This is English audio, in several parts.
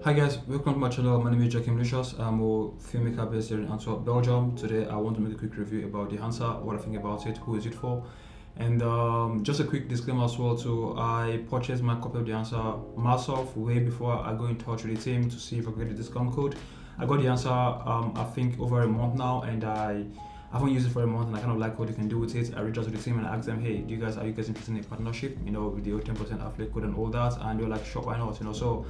Hi guys, welcome to my channel. My name is Joachim Lucius. I'm a filmmaker based here in Antwerp, Belgium. Today I want to make a quick review about DEHANCER, what I think about it, who is it for, and just a quick disclaimer as well too. I purchased my copy of DEHANCER myself way before I go in touch with the team to see if I can get a discount code. I got DEHANCER I think over a month now, and I haven't used it for a month, and I kind of like what you can do with it. I reached out to the team and I asked them, hey, are you guys interested in a partnership, with the 10% affiliate code and all that? And they were like, sure, why not? So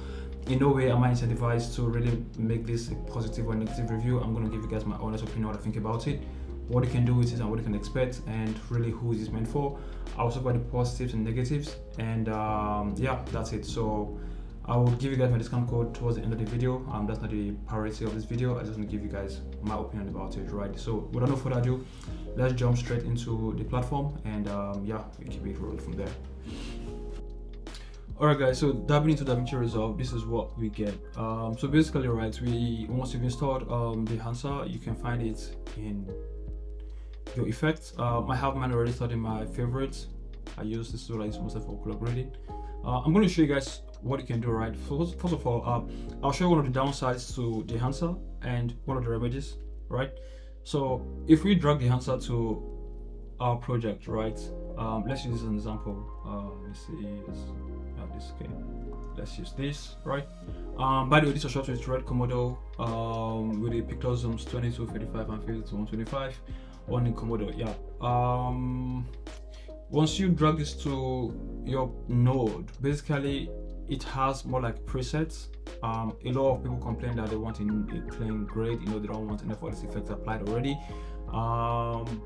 in no way am I incentivized to really make this a positive or negative review. I'm going to give you guys my honest opinion, what I think about it, what you can do with it and what you can expect, and really who is this meant for. I also got the positives and negatives, and yeah, that's it. So I will give you guys my discount code towards the end of the video. That's not the priority of this video. I just want to give you guys my opinion about it, right? So without no further ado, let's jump straight into the platform, and yeah, we keep it rolling from there. Alright guys, so diving into Davinci Resolve, this is what we get. So basically, right, once you've installed DEHANCER, you can find it in your effects. I have mine already started in my favorites. I use this tool, like mostly for color grading. I'm going to show you guys what you can do, right? First of all, I'll show you one of the downsides to DEHANCER and one of the remedies, right? So if we drag DEHANCER to our project, right? Let's use this as an example. This is this. Okay, let's use this, right? By the way, this is shot with Red Komodo with the picture zooms 20 to 35 and 50 to 125 on the Komodo. Yeah. Once you drag this to your node, basically it has more like presets. A lot of people complain that they want in a clean grade, they don't want enough of these effects applied already.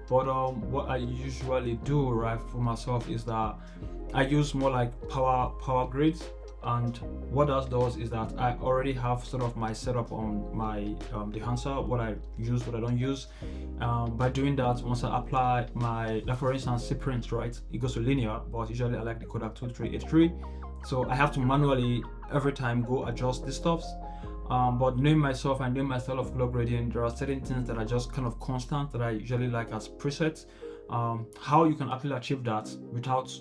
What I usually do, right, for myself is that I use more like power grades, and what that does is that I already have sort of my setup on my DEHANCER, what I use, what I don't use. By doing that, once I apply my, like for instance, C-print, right, it goes to linear, but usually I like the Kodak 2383, so I have to manually every time go adjust these stuffs. But knowing myself and knowing my style of color grading, there are certain things that are just kind of constant that I usually like as presets. How you can actually achieve that without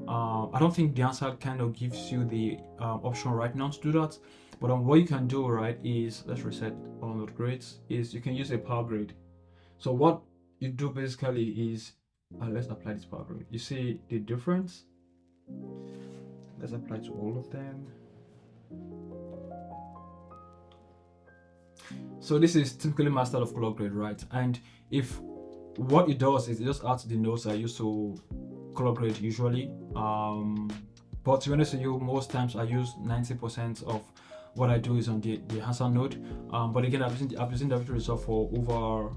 I don't think DEHANCER kind of gives you the option right now to do that, but what you can do, right, is, let's reset all node grades, is you can use a power grade. So what you do basically is let's apply this power grade. You see the difference? Let's apply to all of them. So this is typically my style of color grade, right? And if what it does is it just adds the nodes I use to color grade usually. But to be honest with you, most times I use 90% of what I do is on the DEHANCER node. But again, I've using Davinci Resolve for over,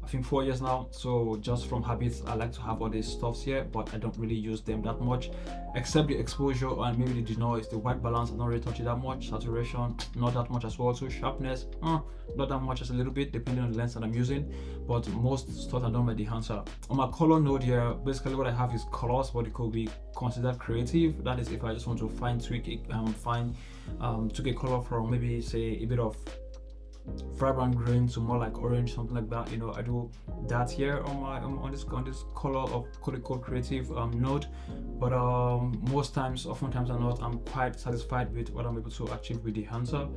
I think, 4 years now. So just from habits, I like to have all these stuffs here, but I don't really use them that much, except the exposure and maybe the denoise, the white balance. I don't really touch it that much. Saturation, not that much as well. So sharpness, not that much, as a little bit, depending on the lens that I'm using. But most stuff I done by DEHANCER. On my color node here, basically what I have is colors, what it could be considered creative. That is if I just want to fine tweak it, tweak a color from maybe say a bit of vibrant green to more like orange, something like that. I do that here on my on this color of code creative node. But oftentimes or not, I'm quite satisfied with what I'm able to achieve with DEHANCER.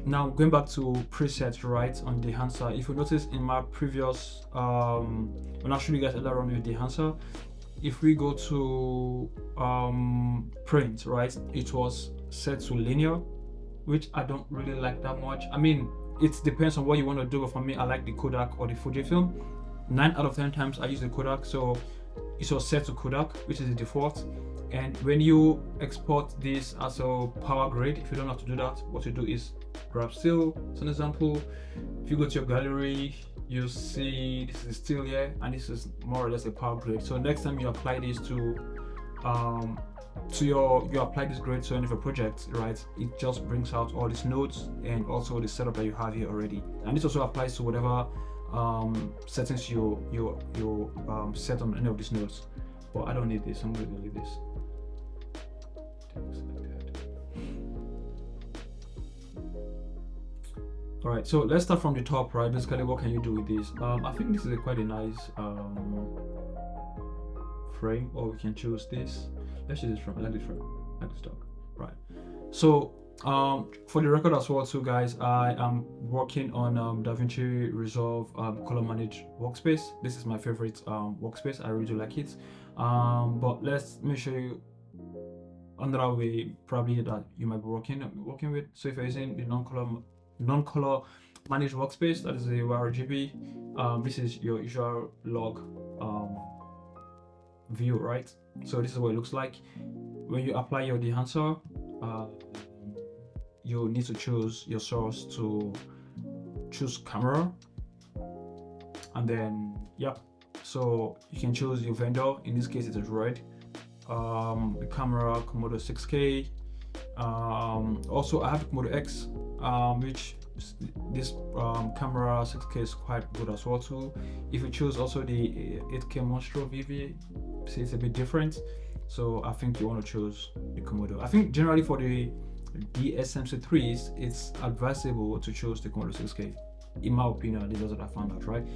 Now going back to presets, right, on DEHANCER, if you notice in my previous when I showed you guys earlier on with DEHANCER, if we go to print, right, it was set to linear, which I don't really like that much. I mean, it depends on what you want to do, but for me, I like the Kodak or the Fujifilm. 9 out of 10 times I use the Kodak, so it was set to Kodak, which is the default. And when you export this as a power grade, if you don't have to do that, what you do is grab still. So an example, if you go to your gallery, you see this is still here, and this is more or less a power grade. So next time you apply this to you apply this grade to any of your projects, right, it just brings out all these nodes and also the setup that you have here already. And this also applies to whatever settings you set on any of these nodes. But I don't need this, I'm going to delete this. All right, so let's start from the top, right? Basically, what can you do with this? I think this is quite a nice frame, or we can choose this. Let's use this frame. I like this frame. I like this dog. Right. So For the record as well too, guys, I am working on Davinci Resolve color manage workspace. This is my favorite workspace. I really do like it. But let me show you another way probably that you might be working with. So if you're using the non-color managed workspace, that is the RGB. This is your usual log view, right? So this is what it looks like. When you apply your DEHANCER, you need to choose your source to choose camera, and then yeah, so you can choose your vendor. In this case, it is red. The camera Komodo 6K. Also, I have Komodo X, which this camera 6K is quite good as well too. If you choose also the 8K Monstro VV, see it's a bit different. So I think you want to choose the Komodo. I think generally for the DSMC3s, it's advisable to choose the Komodo 6K. In my opinion, this is what I found out, right?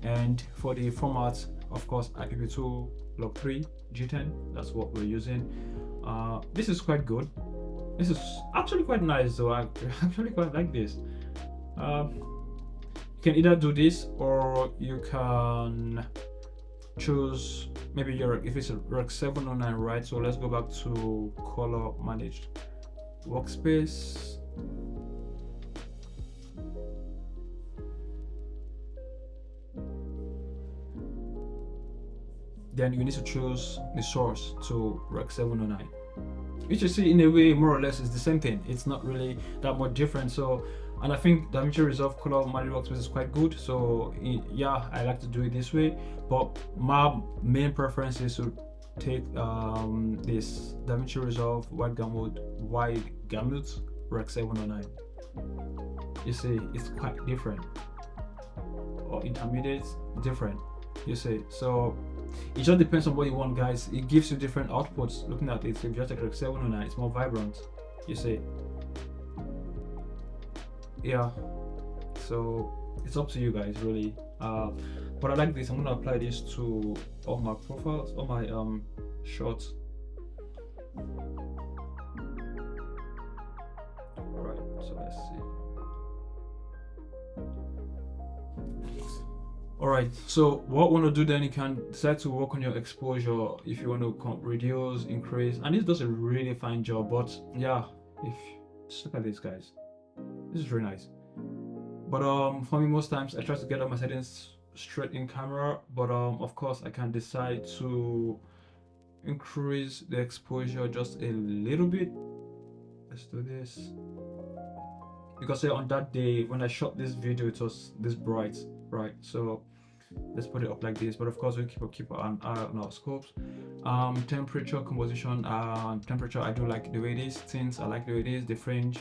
And for the format, of course, IPP2 log 3 G10, that's what we're using. This is quite good. This is actually quite nice, though. I actually quite like this. You can either do this, or you can choose maybe if it's a Rec 709, right? So let's go back to color managed workspace. Then you need to choose the source to Rec 709, which you see in a way more or less is the same thing. It's not really that much different. So, and I think Davinci Resolve color managed workspace is quite good. So yeah, I like to do it this way, but my main preference is to take this Davinci Resolve wide gamut Rec 709. You see, it's quite different, or intermediate different. You see, so it just depends on what you want, guys. It gives you different outputs. Looking at it, if you just take Rec 709, it's more vibrant. You see, yeah. So it's up to you guys, really. But I like this. I'm gonna apply this to all my profiles, all my shots. Alright, so let's see. Alright, so what you want to do then, you can decide to work on your exposure if you want to reduce, increase, and this does a really fine job. But yeah, just look at this, guys. This is really nice. But for me, most times I try to get all my settings straight in camera, but of course I can decide to increase the exposure just a little bit. Let's do this, because on that day when I shot this video, it was this bright, right? So let's put it up like this. But of course we keep an eye on our scopes. Temperature, composition, temperature, I do like the way it is. Tints, I like the way it is. The fringe,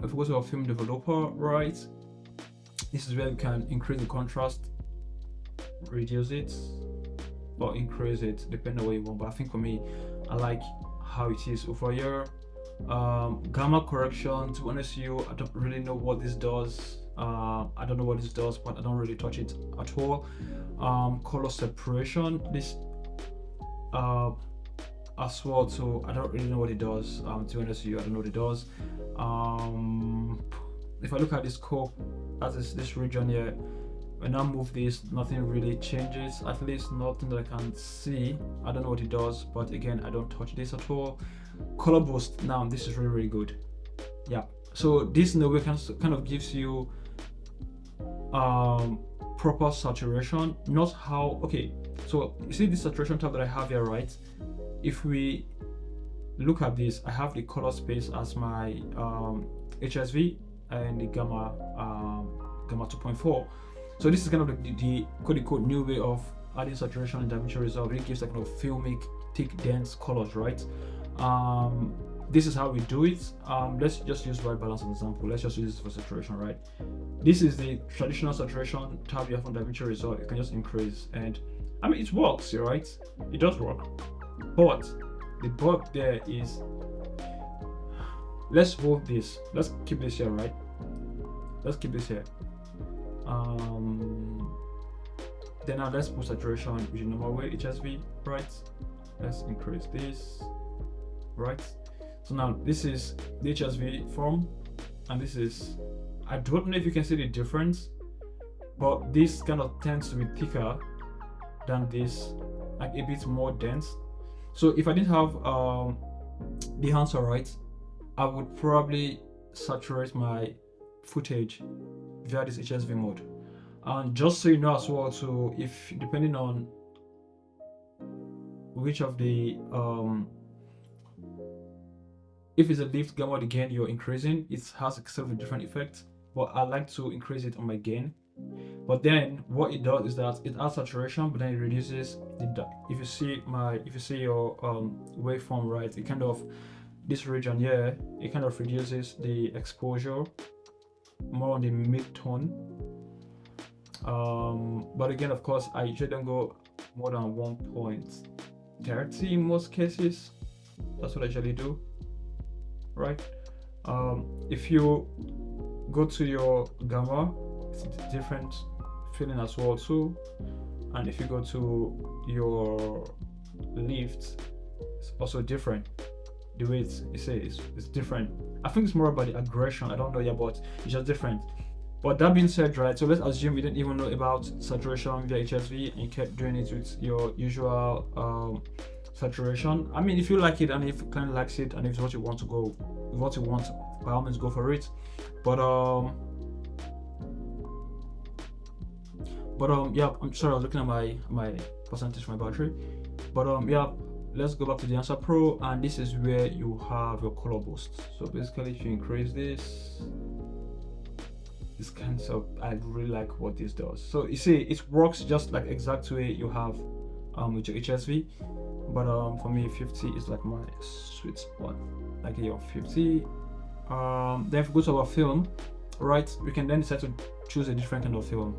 if we go to our film developer, right, this is where you can increase the contrast, reduce it, or increase it depending on what you want. But I think for me, I like how it is over here. Gamma correction, to be honest with you, I don't really know what this does. I don't know what this does, but I don't really touch it at all. Color separation, this as well, so I don't really know what it does. To be honest with you, I don't know what it does. If I look at the scope, that is this region here, when I move this, nothing really changes, at least nothing that I can see. I don't know what it does, but again, I don't touch this at all. Color boost, now this is really good. Yeah, so this in a way kind of gives you proper saturation, not how, okay, so you see this saturation tab that I have here, right? If we look at this, I have the color space as my HSV and the gamma 2.4. So this is kind of the quote-unquote new way of adding saturation in Davinci Resolve. It gives like kind of filmic, thick, dense colors, right? This is how we do it. Let's just use white balance as an example. Let's just use this for saturation, right? This is the traditional saturation tab you have on Davinci Resolve. You can just increase, and I mean it works, right? It does work, but the bug there is, let's hold this, let's keep this here, right? Let's keep this here. Then now let's put saturation with the normal way HSV, right? Let's increase this, right? So now this is the HSV form, and this is, I don't know if you can see the difference, but this kind of tends to be thicker than this, like a bit more dense. So if I didn't have the DEHANCER, right, I would probably saturate my footage via this HSV mode. And just so you know as well, so if depending on which of the if it's a lift gamma or the gain you're increasing, it has a sort of a different effect, but I like to increase it on my gain. But then what it does is that it adds saturation, but then it reduces the, if you see your waveform, right, it kind of, this region here, it kind of reduces the exposure more on the mid-tone. But again, of course, I usually don't go more than 1.30 in most cases. That's what I usually do, right? If you go to your gamma, it's a different feeling as well too. And if you go to your lift, it's also different. The way it's different. I think it's more about the aggression, I don't know yet, but it's just different. But that being said, right, so let's assume you didn't even know about saturation via HSV and you kept doing it with your usual saturation. I mean, if you like it and if client likes it and if it's what you want to go, what you want, by all means go for it. But yeah, I'm sorry, I was looking at my percentage, my battery. But yeah, let's go back to DEHANCER Pro, and this is where you have your color boost. So basically, if you increase this kind of, I really like what this does. So you see, it works just like exact way you have with your HSV. But for me, 50 is like my sweet spot. Like your 50. Then if we go to our film, right, we can then decide to choose a different kind of film.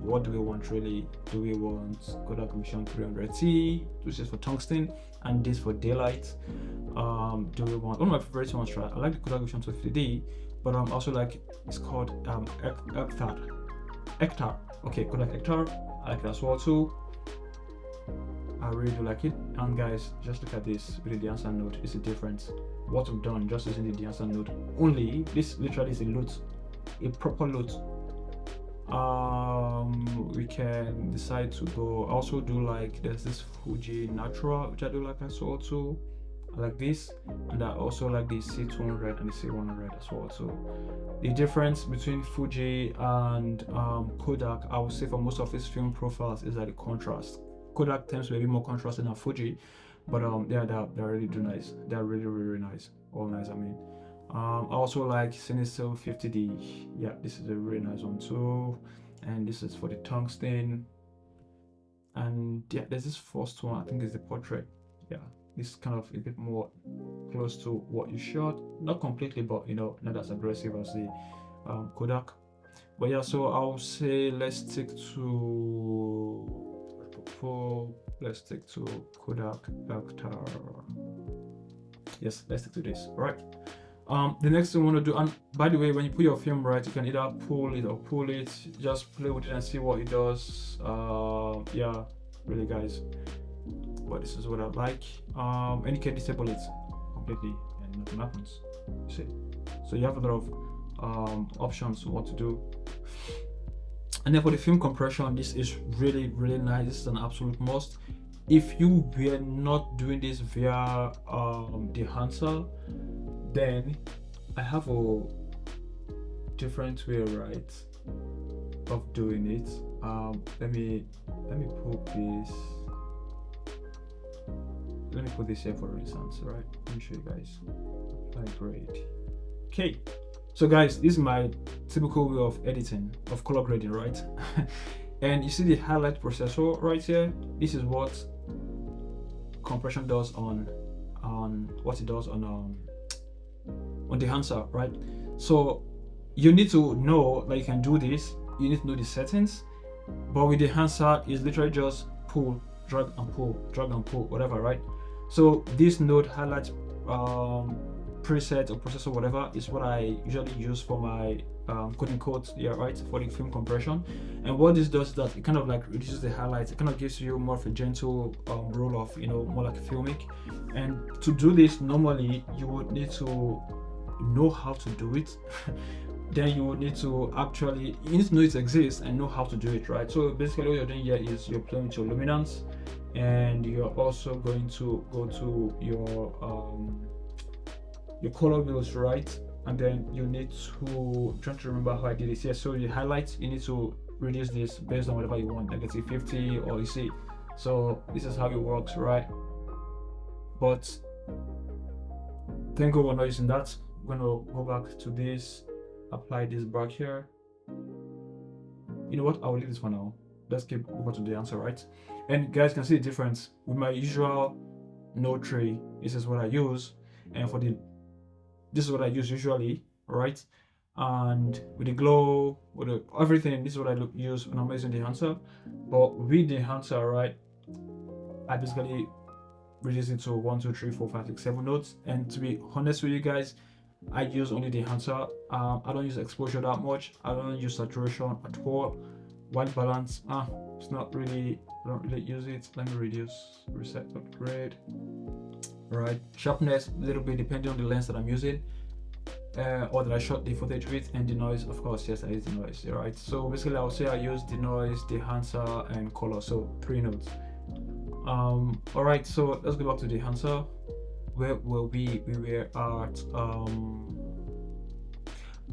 What do we want really? Do we want Kodak Vision 300T, which is for tungsten, and this for daylight? Do we want, one of my favorite ones, right? I like the Kodak Vision 250D, but also like, it's called Hector. Okay, Kodak Hector, I like it as well too. I really do like it. And guys, just look at this with the DEHANCER node. It's a difference. What we've done just using the DEHANCER node only, this literally is a loot, a proper loot. We can decide to go also do, like, there's this Fuji Natural, which I do like as well too. I like this, and I also like the C200 and the C100 as well. So the difference between Fuji and Kodak, I would say for most of these film profiles, is that the contrast. Kodak tends to be a bit more contrasting than Fuji, but they're really nice. They're really nice. All nice, I mean. I also like Cinestill 50D. Yeah, this is a really nice one too. And this is for the tungsten. And yeah, there's this first one, I think is the portrait. Yeah, this is kind of a bit more close to what you shot. Not completely, but you know, not as aggressive as the Kodak. But yeah, so I'll say let's stick to Kodak Hector. Yes, let's stick to this. All right. The next thing we want to do, and by the way, when you put your film, right, you can either pull it or pull it. Just play with it and see what it does. Yeah, really, guys. But this is what I like. And you can disable it completely, and nothing happens. You see, so you have a lot of options on what to do. And then for the film compression, this is really nice. This is an absolute must. If you were not doing this via DEHANCER, then I have a different way, right, of doing it. Let me put this. Let me put this here for instance, right? Let me show you guys. Apply grade. Okay. So guys, this is my typical way of editing, of color grading, right? And you see the highlight processor right here. This is what compression does on what it does on DEHANCER, right? So you need to know that you can do this. You need to know the settings. But with DEHANCER, it's literally just pull, drag and pull, whatever, right? So this node highlight preset or processor, whatever, is what I usually use for my quote unquote, yeah, right, for the film compression. And what this does is that it kind of like reduces the highlights. It kind of gives you more of a gentle roll off, you know, more like a filmic. And to do this, normally you would need to know how to do it. Then you would need to actually, you need to know it exists and know how to do it, right? So basically what you're doing here is you're playing with your luminance, and you're also going to go to your color wheels, right? And then you need to try to remember how I did this here. So the highlights, you need to reduce this based on whatever you want, negative 50, or you see. So this is how it works, right? But thank God we're not using that. We're gonna go back to this, apply this back here. You know what, I'll leave this for now. Let's keep over to the answer, right? And guys can see the difference with my usual node tree. This is what I use, and for this is what I use usually, right? And with the glow, with everything, this is what I use when I'm using the DEHANCER. But with the DEHANCER, right, I basically reduce it to 1, 2, 3, 4, 5, 6, 7 nodes. And to be honest with you guys, I use only the DEHANCER. I don't use exposure that much. I don't use saturation at all. White balance, it's not really, I don't really use it. Let me reduce, reset, upgrade. Right, sharpness a little bit depending on the lens that I'm using, or that I shot the footage with, and the noise, of course. Yes, I use the noise. Right, so basically I'll say I use the noise, the DEHANCER, and color, so 3 nodes. All right, so let's go back to the DEHANCER. Where were we were at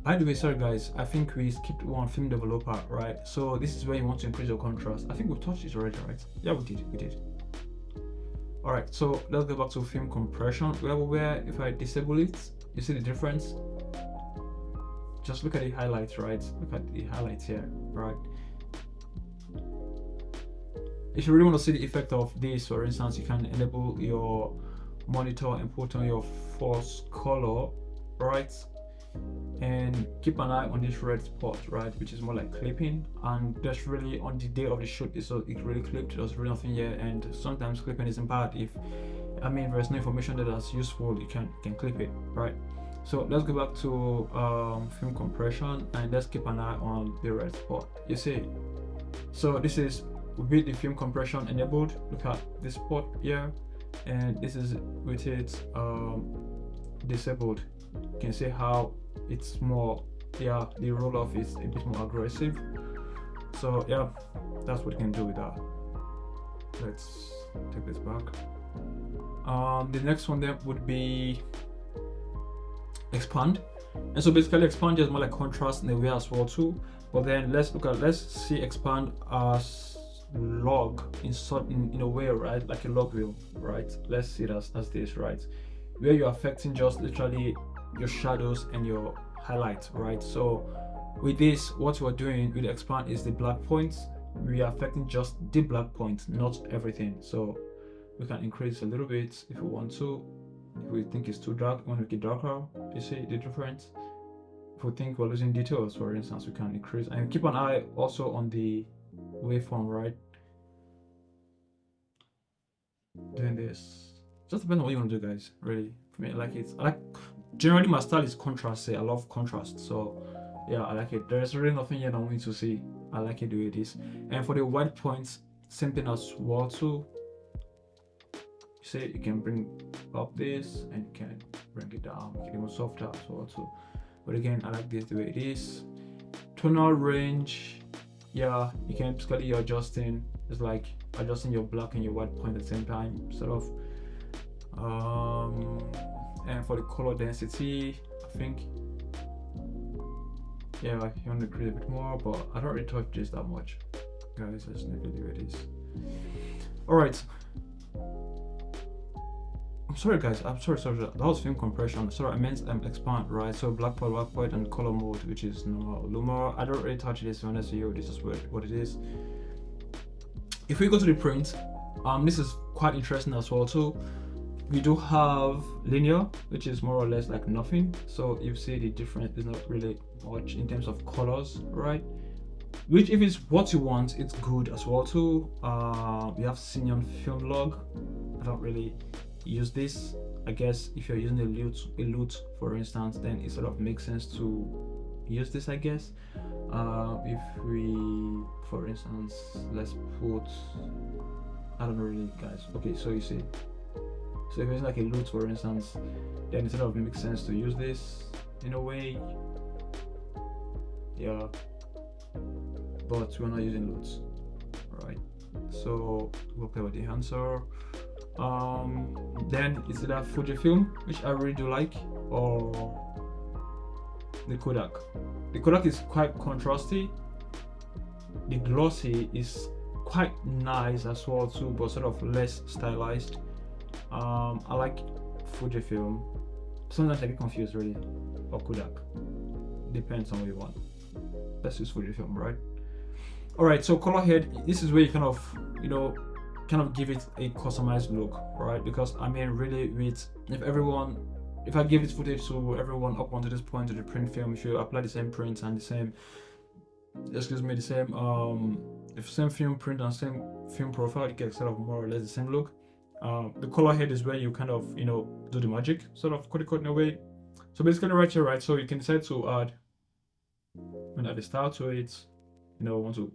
by the way, sorry guys, I think we skipped one, film developer, right? So this is where you want to increase your contrast. I think we touched it already, right? Yeah, we did. All right, so let's go back to film compression. Where if I disable it, you see the difference. Just look at the highlights, right? Look at the highlights here, right? If you really want to see the effect of this, for instance, you can enable your monitor and put on your force color, right? And keep an eye on this red spot, right, which is more like clipping. And that's really on the day of the shoot, it really clipped. There's really nothing here, and sometimes clipping isn't bad. If there's no information that's useful, you can clip it, right? So let's go back to film compression, and let's keep an eye on the red spot. You see, so this is with the film compression enabled. Look at this spot here, and this is with it disabled. You can see how it's more, yeah, the roll off is a bit more aggressive. So yeah, that's what you can do with that. Let's take this back. The next one then would be expand. And so basically expand is more like contrast in a way as well too. But then let's see expand as log in a way, right? Like a log wheel, right? Let's see it as this, right? Where you're affecting just literally your shadows and your highlights, right? So with this, what we're doing with expand is the black points. We are affecting just the black points, not everything. So we can increase a little bit if we want to. If we think it's too dark, we want to make it darker. You see the difference? If we think we're losing details, for instance, we can increase. And keep an eye also on the waveform, right? Doing this. Just depends on what you want to do, guys. Really, for me, generally my style is contrast. I love contrast, so yeah, I like it. There's really nothing here that I want you to see. I like it the way it is. And for the white points, same thing as well too. You see, you can bring up this and you can bring it down, make it even softer as well too. But again, I like this the way it is. Tonal range, yeah, you can basically you're adjusting. It's like adjusting your black and your white point at the same time, sort of. And for the color density, I think, yeah, like you want to create a bit more, but I don't really touch this that much, guys. Let's leave it the way it is. All right. I'm sorry, guys. I'm sorry. That was film compression. Sorry, I meant expand, right? So black point, white point, and color mode, which is normal. Luma. I don't really touch this. To be honest with you, this is what it is. If we go to the print, this is quite interesting as well too. We do have linear, which is more or less like nothing. So you see the difference is not really much in terms of colors, right? Which, if it's what you want, it's good as well too. We have Cineon film log. I don't really use this. I guess if you're using a lute for instance, then it sort of makes sense to use this, I guess. If we, for instance, let's put, I don't know really, guys. Okay, so you see, so if it's like a lute, for instance, then it sort of makes sense to use this in a way. Yeah, but we're not using lutes, right? So we'll play with the DEHANCER. Then it's either Fujifilm, which I really do like, or the Kodak. The Kodak is quite contrasty. The glossy is quite nice as well too, but sort of less stylized. I like Fujifilm. Sometimes I get confused really, or Kodak. Depends on what you want. Let's use Fujifilm, right? All right, so color head, this is where you kind of give it a customized look, right? Because I mean, really, if I give this footage to everyone up onto this point to the print film, if you apply the same print and the same film print and same film profile, you get sort of more or less the same look. The color head is where you kind of do the magic, sort of code in a way. So basically right here, right? So you can decide to add a style to it. Want to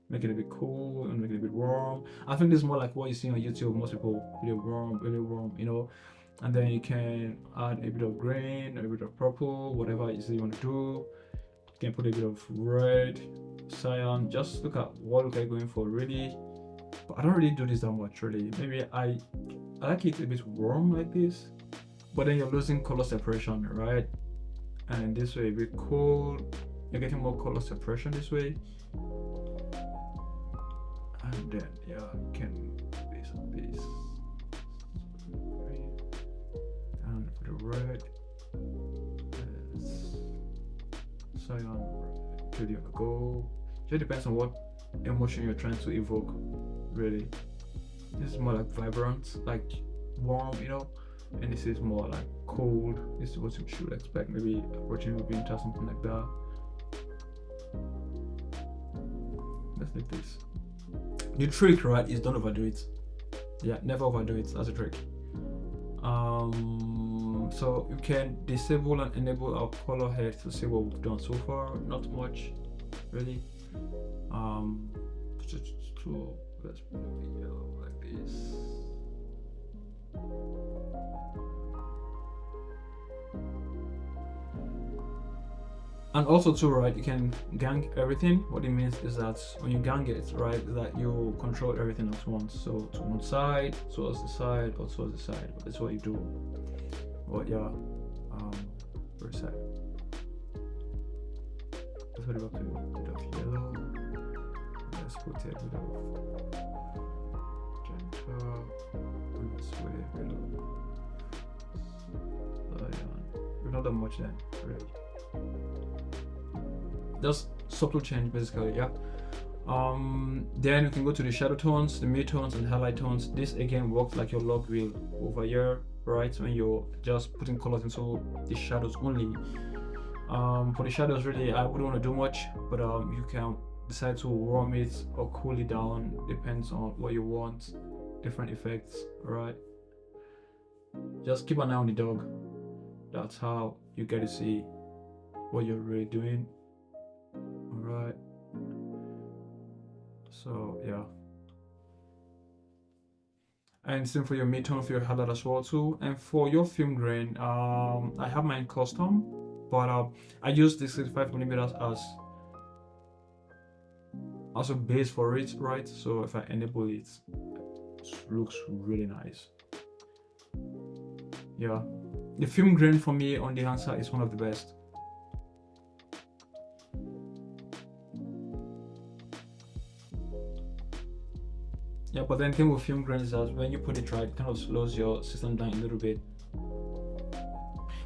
make it a bit cool and make it a bit warm. I think this is more like what you see on YouTube. Most people really warm, and then you can add a bit of green, a bit of purple, whatever you want to do. You can put a bit of red, cyan. Just look at what look I'm going for really. But I don't really do this that much really. Maybe I like it a bit warm like this, but then you're losing color separation, right? And this way a bit cool. You're getting more color separation this way. And then you can base on base and for the red is cyan, really on the go. It depends on what emotion you're trying to evoke really. This is more like vibrant, like warm, and this is more like cold. This is what you should expect, maybe approaching a winter, something like that. Let's leave this. The trick, right, is don't overdo it. Yeah, never overdo it. That's a trick. So you can disable and enable our color head to see what we've done so far. Not much, really. Let's put a video like this. And also too, right, you can gang everything. What it means is that when you gang it, right, is that you control everything at once. So to one side, towards the side, or towards the side. That's what you do. But yeah, first side. Let's put it up to a bit of yellow. Let's put a bit of gentle. Let's put a bit of cyan. We're not that much then, really. Just subtle change basically, yeah. Then you can go to the shadow tones, the mid-tones and highlight tones. This again works like your log wheel over here, right? When you're just putting colors into the shadows only. For the shadows really I wouldn't want to do much, but you can decide to warm it or cool it down, depends on what you want. Different effects, right? Just keep an eye on the dog. That's how you get to see what you're really doing. Alright, so yeah, and same for your mid-tone, for your highlight as well too. And for your film grain, I have mine custom, but I use the 65mm as a base for it, right? So if I enable it, it looks really nice. Yeah, the film grain for me on the DEHANCER is one of the best. Yeah, but then the thing with film grain is that when you put it right, it kind of slows your system down a little bit.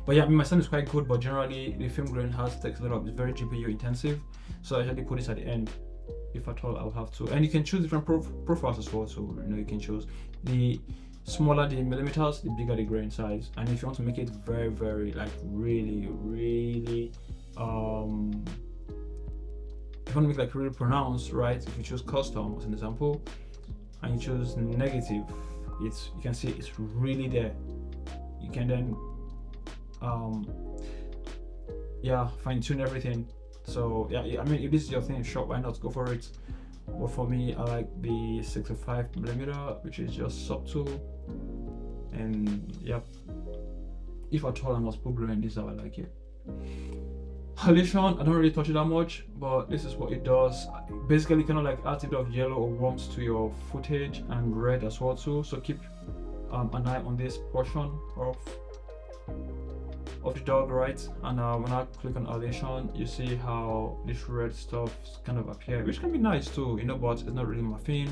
But yeah, I mean, my sound is quite good, but generally the film grain takes a lot of, it's very GPU intensive. So I usually put this at the end, if at all I'll have to. And you can choose different profiles as well. So you can choose the smaller the millimeters, the bigger the grain size. And if you want to make it very, very like really, if you want to make like really pronounced, right? If you choose custom as an example, and you choose negative, you can see it's really there. you can then fine tune everything. So I mean, if this is your thing, sure, why not go for it? But for me, I like the 65mm, which is just subtle, and if at all I must put grain, this is how I like it. Halation, I don't really touch it that much, but this is what it does. Basically, kind of like adds a bit of yellow or warmth to your footage, and red as well too. So keep an eye on this portion of the dog, right? And when I click on halation, you see how this red stuff kind of appear, which can be nice too, you know, but it's not really my thing.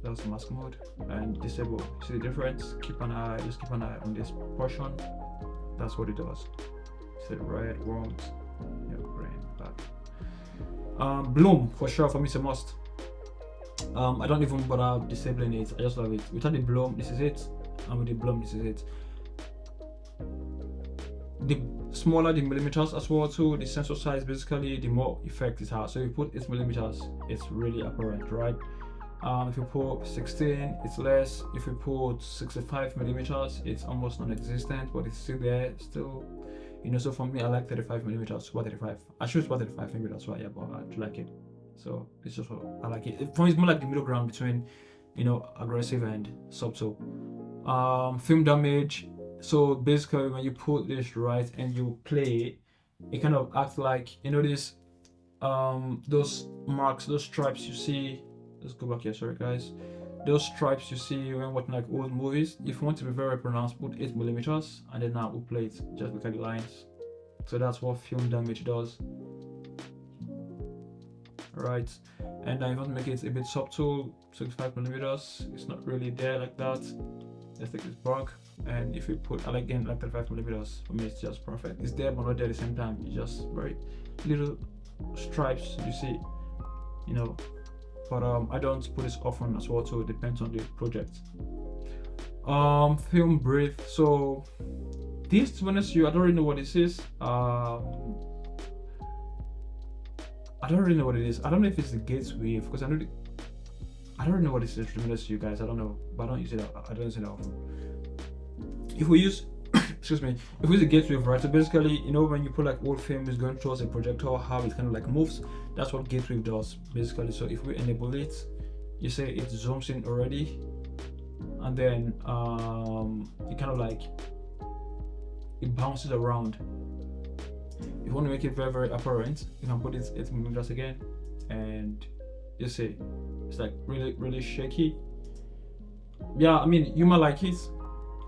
That's mask mode and disable. See the difference? Just keep an eye on this portion. That's what it does. See the red, warmth, green, back. Bloom, for sure, for me it's a must. I don't even bother disabling it, I just love it. Without the bloom, this is it, and with the bloom, this is it. The smaller the millimeters as well too, the sensor size, basically the more effect it has. So if you put 8mm, it's really apparent, right? If you put 16, it's less. If you put 65mm, it's almost non-existent, but it's still there, still, you know. So for me, I like 35mm, Super 35. I choose Super 35 maybe, that's why, but I do like it. So it's just what I like it. For me, it's more like the middle ground between, you know, aggressive and subtle. Film damage. So basically, when you put this right and you play, it kind of acts like, you know, this those marks, those stripes you see. Let's go back here, sorry guys. Those stripes you see when watching like old movies, if you want to be very pronounced, put 8mm, and then now we'll play it. Just look at the lines. So that's what film damage does, right? And I want to make it a bit subtle. 65mm, it's not really there like that. Let's take this back, and if we put, I like 35mm, for me it's just perfect. It's there but not there at the same time. It's just very little stripes you see, you know. But I don't put this often as well, so it depends on the project. Film breathe. So this, to be honest with you, I don't really know what this is. I don't really know what it is. I don't know if it's the gates wave, because I don't really know what this is, to be honest with you guys. I don't know, but I don't use it that often. If we use excuse me, if we use a gate wave, right? So basically, you know, when you put like old film is going towards a projector, how it kind of like moves, that's what gate wave does basically. So if we enable it, you say it zooms in already, and then it kind of like it bounces around. If you want to make it very, very apparent, you can put it 8mm again, and you see it's like really, really shaky. Yeah, I mean, you might like it.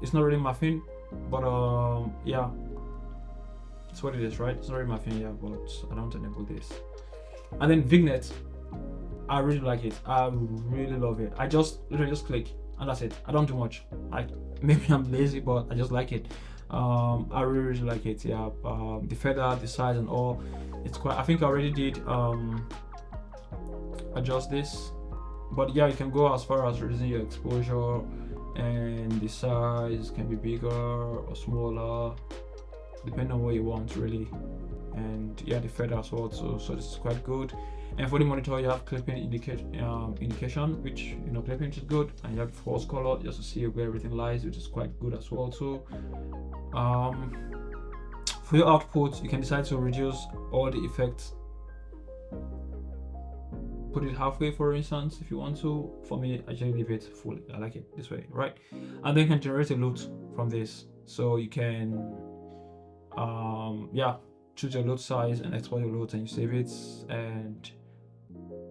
It's not really my thing, but yeah, it's what it is, right? It's not really my thing, yeah, but I don't enable this. And then vignette, I really like it. I really love it. I literally just click and that's it. I don't do much. Maybe I'm lazy, but I just like it. I really, really like it. Yeah, the feather, the size, and all. It's quite. I think I already did adjust this, but yeah, you can go as far as reducing your exposure, and the size can be bigger or smaller depending on what you want, really. And yeah, the feather as well, so this is quite good. And for the monitor, you have clipping indication, which, you know, clipping is good, and you have false color just to see where everything lies, which is quite good as well too. For your output, you can decide to reduce all the effects, put it halfway, for instance, if you want to. For me, I just leave it full. I like it this way, right? And then you can generate a load from this, so you can choose your load size and export your loads, and you save it. And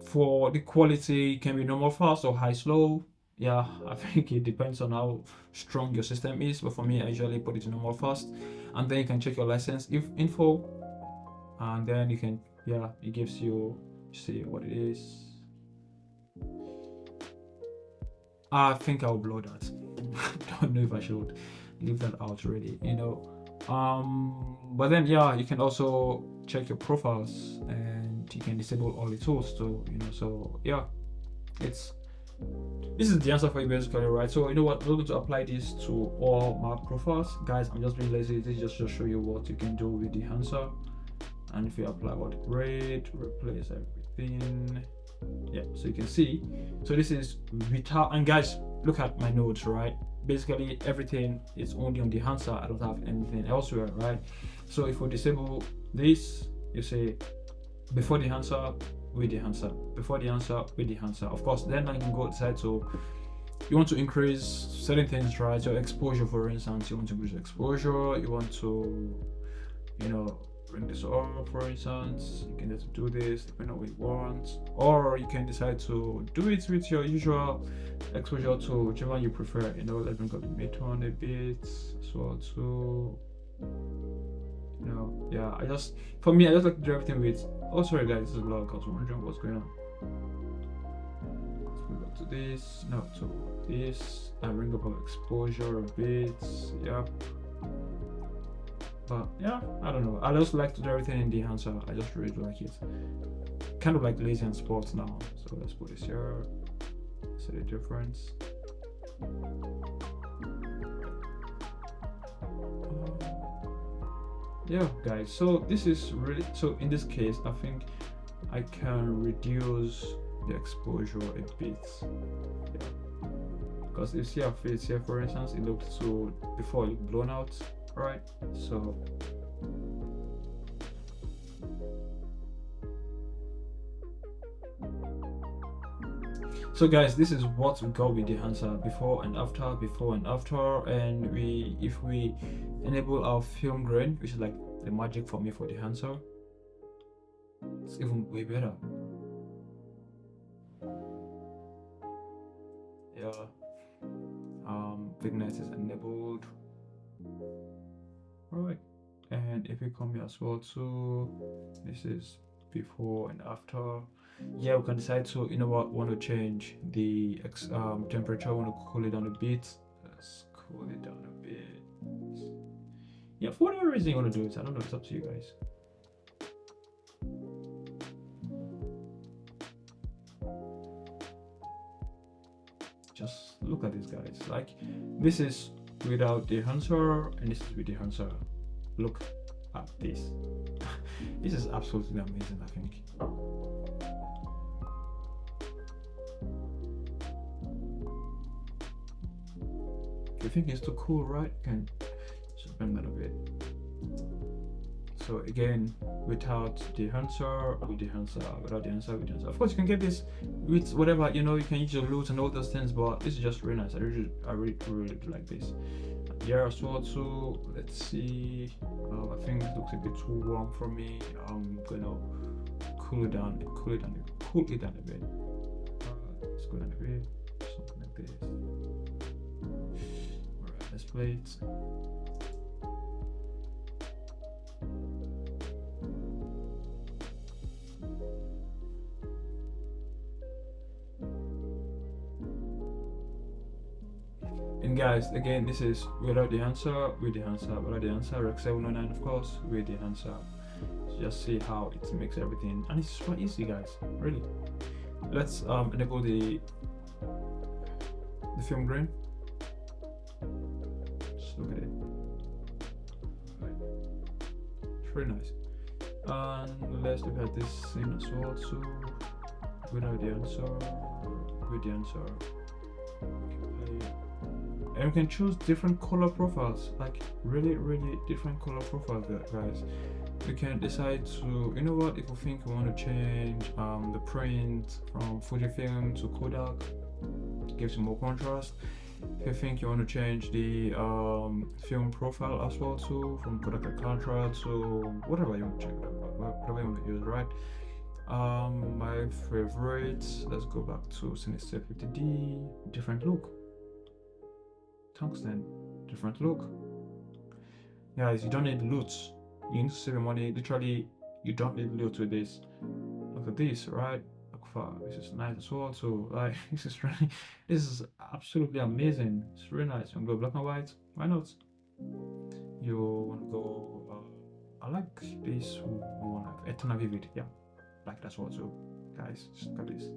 for the quality, it can be normal fast or high slow. Yeah, I think it depends on how strong your system is, but for me, I usually put it in normal fast. And then you can check your license info, and then you can, it gives you, see what it is. I think I'll blow that. Don't know if I should leave that out really, you know. But then you can also check your profiles, and you can disable all the tools too, you know. So yeah, this is the answer for you basically, right? So you know what, we're going to apply this to all my profiles, guys. I'm just being lazy. This is just to show you what you can do with the DEHANCER. And if you apply grade, replace everything, so you can see. So this is without, and guys, look at my nodes, right? basically everything is only on the enhancer. I don't have anything elsewhere, right? So if we disable this, you say before the enhancer, with the enhancer, before the enhancer, with the enhancer. Of course, then I can go decide to, you want to increase certain things, right? Your exposure, for instance, you want to increase exposure, you want to, bring this up, for instance. You can just do this depending on what you want, or you can decide to do it with your usual exposure to whichever one you prefer. Let's bring up the mid one a bit, so to, yeah, for me, I just like to do everything with, oh sorry guys, this is a vlog, I was wondering what's going on. Let's move up to this, now to this, and bring up our exposure a bit, yeah. But yeah, I don't know, I just like to do everything in the enhancer. I just really like it, kind of like lazy and sports now. So let's put this here, see the difference. Yeah guys, so this is really, so in this case I think I can reduce the exposure a bit, yeah, because you see our face here, for instance, it looked so, before it looked blown out, right? So guys, this is what we got with the enhancer, before and after, and if we enable our film grain, which is like the magic for me for the enhancer, it's even way better. Yeah, vignette is enabled, right? And if we come here as well too, this is before and after. Yeah, we can decide to, want to change the temperature. I want to cool it down a bit. Let's cool it down a bit. Yeah, for whatever reason you want to do it, I don't know, it's up to you guys. Just look at this, guys. Like, this is without the enhancer, and this is with the enhancer. Look at this. This is absolutely amazing, I think. If you think it's too cool, right? You can just bend that a bit. So again, without the enhancer, with the enhancer, without the enhancer, with the enhancer. Of course, you can get this with whatever, you can use your loot and all those things, but this is just really nice. I really like this. Yeah, as well too. Let's see. I think it looks a bit too warm for me. I'm gonna cool it down a bit. Let's go down a bit, something like this. Alright, let's play it. And guys, again, this is without the answer, with the answer, without the answer, Rec 709 of course, with the answer. So just see how it makes everything, and it's quite easy, guys, really. Let's enable the film grain. Just look at it. Right. It's really nice. And let's look at this thing as well. So without the answer, with the answer. And you can choose different color profiles, like really different color profiles, guys. You can decide to, if you think you want to change the print from Fujifilm to Kodak, gives you more contrast. If you think you want to change the film profile as well too, from Kodak and Contra to whatever you want to check, whatever you want to use, right? My favorite, let's go back to Sinister 50D, different look. Tungsten, different look. Guys, you don't need loot. You need to save your money. Literally, you don't need loot with this. Look at this, right? Look far. This is nice as well too. Like, this is absolutely amazing. It's really nice. You want to go black and white? Why not? You want to go? I like this one, Eternal Vivid. Yeah, like that one too. Guys, just look at this.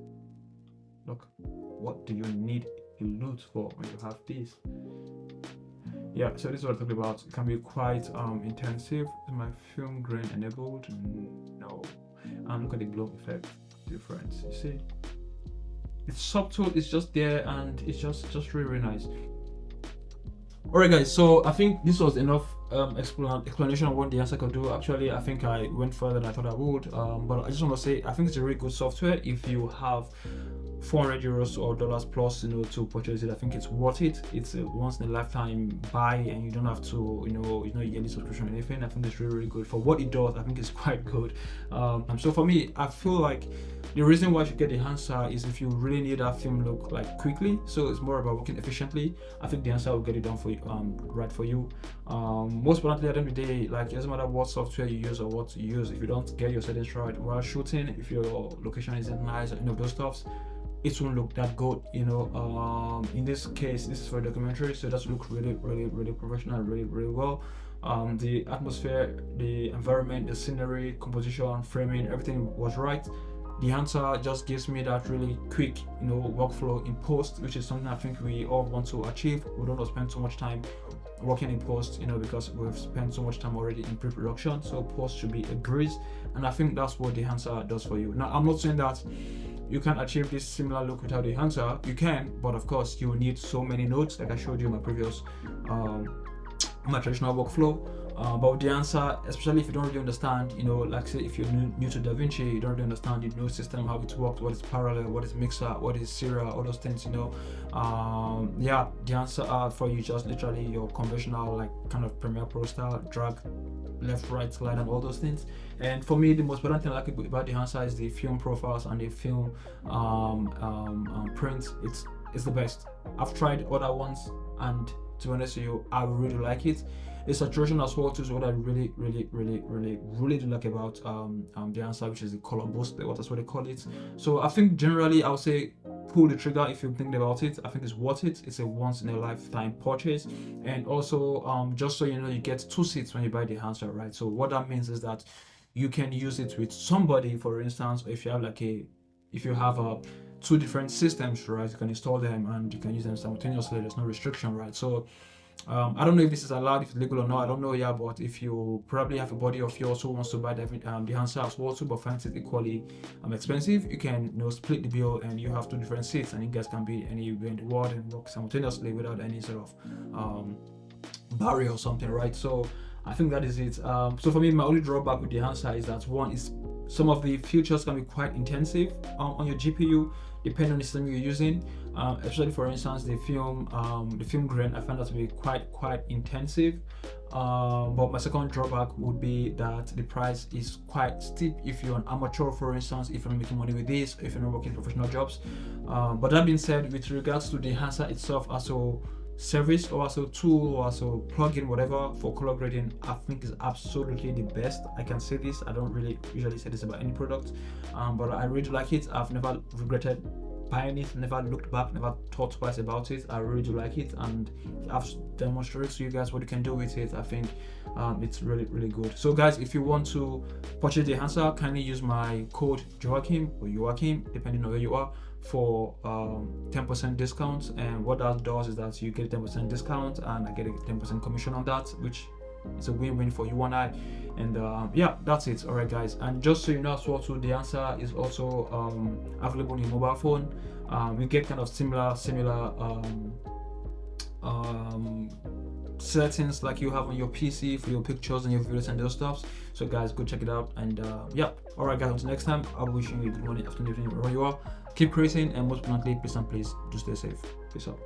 Look, what do you need a loot for when you have this? Yeah, so this is what I'm talking about. It can be quite intensive. Is my film grain enabled? No. And look at the glow effect difference. You see, it's subtle, it's just there, and it's just really nice. Alright, guys. So I think this was enough explanation of what the answer could do. Actually, I think I went further than I thought I would. But I just want to say I think it's a really good software. If you have 400 euros or dollars plus, to purchase it, I think it's worth it. It's a once in a lifetime buy, and you don't have to, yearly subscription or anything. I think it's really, really good for what it does. I think it's quite good. And so for me, I feel like the reason why you should get the DEHANCER is if you really need that film look like quickly. So it's more about working efficiently. I think the DEHANCER will get it done for you, right for you. Most importantly, at the end of the day, like, it doesn't matter what software you use or what you use. If you don't get your settings right while shooting, if your location isn't nice or any of those stuffs, it won't look that good. In this case, this is for a documentary, so it does look really, really, really professional, really, really well. The atmosphere, the environment, the scenery, composition, framing, everything was right. The DEHANCER just gives me that really quick, workflow in post, which is something I think we all want to achieve. We don't want to spend so much time working in post, because we've spent so much time already in pre-production. So post should be a breeze, and I think that's what the DEHANCER does for you. Now, I'm not saying that you can achieve this similar look without the DEHANCER. You can, but of course you will need so many nodes, like I showed you in my previous my traditional workflow. But with the DEHANCER, especially if you don't really understand, like say if you're new to Davinci, you don't really understand the node system, how it works, what is parallel, what is mixer, what is serial, all those things, the DEHANCER for you just literally your conventional, like, kind of Premiere Pro style, drag left, right, slide, and all those things. And for me, the most important thing I like about the DEHANCER is the film profiles and the film print. It's the best. I've tried other ones, and to be honest with you, I really like it. It's saturation as well too, is what I really, really, really, really, really do like about the DEHANCER, which is the color boost. That's what they call it. So I think generally I would say pull the trigger if you're thinking about it. I think it's worth it. It's a once in a lifetime purchase. And also, just so you know, you get 2 seats when you buy the DEHANCER, right? So what that means is that you can use it with somebody, for instance, if you have 2 different systems, right? You can install them and you can use them simultaneously. There's no restriction, right? So I don't know if this is allowed, if it's legal or not, I don't know. Yeah, but if you probably have a buddy of yours who wants to buy the DEHANCER as well too, but finds it equally expensive, you can split the bill, and you have 2 different seats, and you guys can be anywhere in the world and work simultaneously without any sort of barrier or something, right? So I think that is it. So for me, my only drawback with the DEHANCER is that one is some of the features can be quite intensive on your GPU, depending on the system you're using. Especially, for instance, the film grain, I find that to be quite intensive. But my second drawback would be that the price is quite steep if you're an amateur, for instance, if you're not making money with this, if you're not working professional jobs. But that being said, with regards to the DEHANCER itself as a service or as a tool or as a plugin, whatever, for color grading, I think is absolutely the best. I can say this. I don't really usually say this about any product, but I really like it. I've never regretted buying it, never looked back, never thought twice about it. I really do like it, and I've demonstrated to you guys what you can do with it. I think it's really, really good. So guys, if you want to purchase the DEHANCER, kindly use my code Joachim or Joachim, depending on where you are, for 10% discount. And what that does is that you get a 10% discount and I get a 10% commission on that, which is a win-win for you and I. And yeah, that's it. All right guys, and just so you know as well too, the DEHANCER is also available on your mobile phone. We get kind of similar settings like you have on your PC for your pictures and your videos and those stuff. So guys, go check it out. And yeah, all right guys, until next time, I'll be wishing you good morning, afternoon, evening, wherever you are. Keep creating, and most importantly, please and please do stay safe. Peace out.